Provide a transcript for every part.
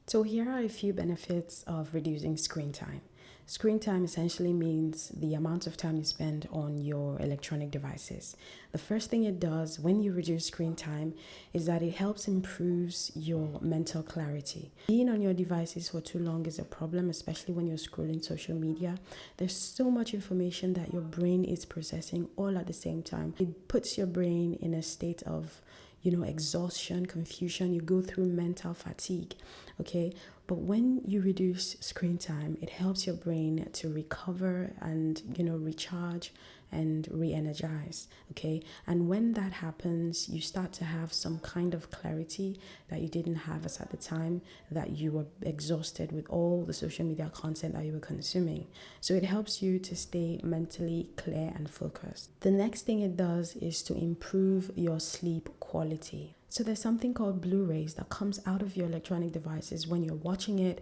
So, here are a few benefits of reducing screen time. Screen time essentially means the amount of time you spend on your electronic devices. The first thing it does when you reduce screen time is that it helps improves your mental clarity. Being on your devices for too long is a problem, especially when you're scrolling social media. There's so much information that your brain is processing all at the same time. It puts your brain in a state of exhaustion, confusion. You go through mental fatigue. Okay, but when you reduce screen time, it helps your brain to recover and recharge and re-energize. Okay, and when that happens, you start to have some kind of clarity that you didn't have as at the time that you were exhausted with all the social media content that you were consuming. So it helps you to stay mentally clear and focused. The next thing it does is to improve your sleep quality. So there's something called blue rays that comes out of your electronic devices when you're watching it,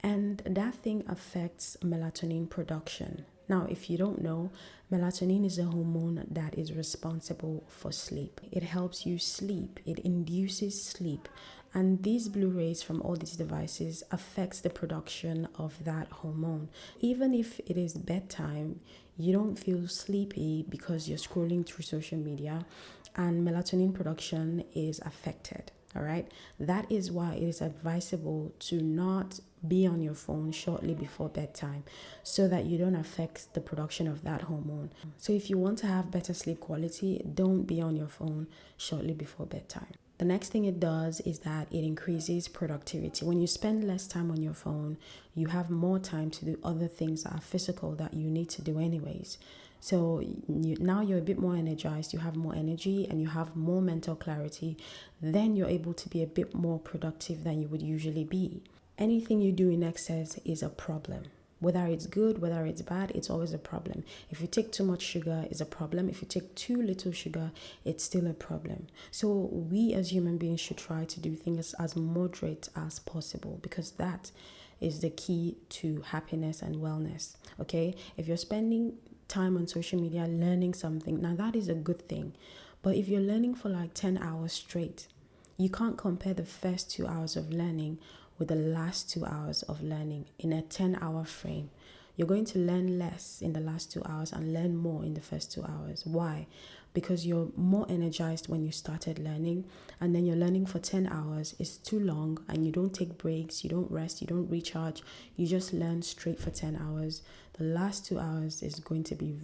and that thing affects melatonin production. Now, if you don't know, melatonin is a hormone that is responsible for sleep. It helps you sleep, it induces sleep. And these blue rays from all these devices affects the production of that hormone. Even if it is bedtime, you don't feel sleepy because you're scrolling through social media and melatonin production is affected. All right, that is why it is advisable to not be on your phone shortly before bedtime so that you don't affect the production of that hormone. So if you want to have better sleep quality, don't be on your phone shortly before bedtime. The next thing it does is that it increases productivity. When you spend less time on your phone, you have more time to do other things that are physical that you need to do anyways. So now you're a bit more energized, you have more energy and you have more mental clarity. Then you're able to be a bit more productive than you would usually be. Anything you do in excess is a problem. Whether it's good, whether it's bad, it's always a problem. If you take too much sugar, it's a problem. If you take too little sugar, it's still a problem. So we as human beings should try to do things as moderate as possible, because that is the key to happiness and wellness. Okay, if you're spending time on social media learning something, now that is a good thing. But if you're learning for like 10 hours straight, you can't compare the first 2 hours of learning with the last 2 hours of learning in a 10-hour frame. You're going to learn less in the last 2 hours and learn more in the first 2 hours. Why? Because you're more energized when you started learning, and then you're learning for 10 hours. It's too long and you don't take breaks, you don't rest, you don't recharge. You just learn straight for 10 hours. The last 2 hours is going to be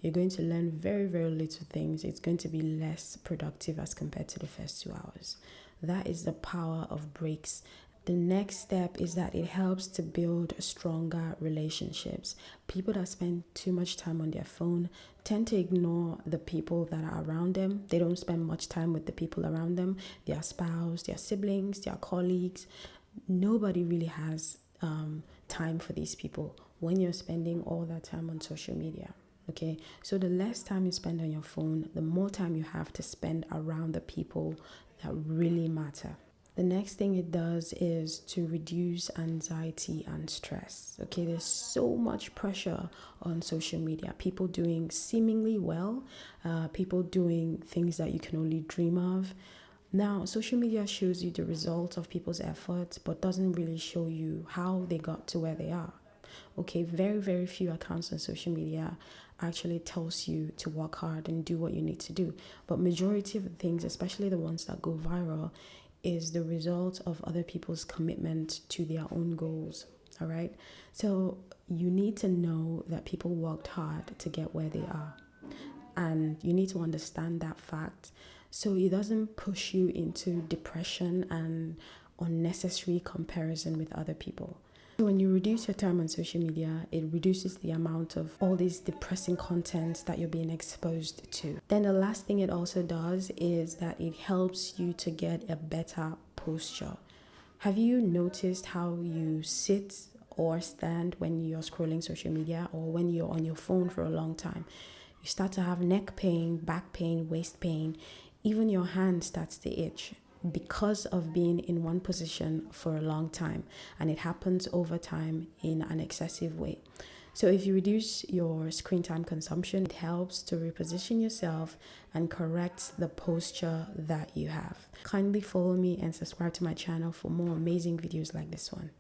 you're going to learn very, very little things. It's going to be less productive as compared to the first 2 hours. That is the power of breaks. The next step is that it helps to build stronger relationships. People that spend too much time on their phone tend to ignore the people that are around them. They don't spend much time with the people around them, their spouse, their siblings, their colleagues. Nobody really has time for these people when you're spending all that time on social media. Okay, so the less time you spend on your phone, the more time you have to spend around the people that really matter. The next thing it does is to reduce anxiety and stress. Okay, there's so much pressure on social media. People doing seemingly well, people doing things that you can only dream of. Now, social media shows you the result of people's efforts, but doesn't really show you how they got to where they are. Okay, very, very few accounts on social media actually tells you to work hard and do what you need to do. But majority of the things, especially the ones that go viral, is the result of other people's commitment to their own goals. All right. So you need to know that people worked hard to get where they are. And you need to understand that fact so it doesn't push you into depression and unnecessary comparison with other people. When you reduce your time on social media, it reduces the amount of all these depressing content that you're being exposed to. Then the last thing it also does is that it helps you to get a better posture. Have you noticed how you sit or stand when you're scrolling social media or when you're on your phone for a long time? You start to have neck pain, back pain, waist pain, even your hand starts to itch because of being in one position for a long time, and it happens over time in an excessive way. So if you reduce your screen time consumption, it helps to reposition yourself and correct the posture that you have. Kindly follow me and subscribe to my channel for more amazing videos like this one.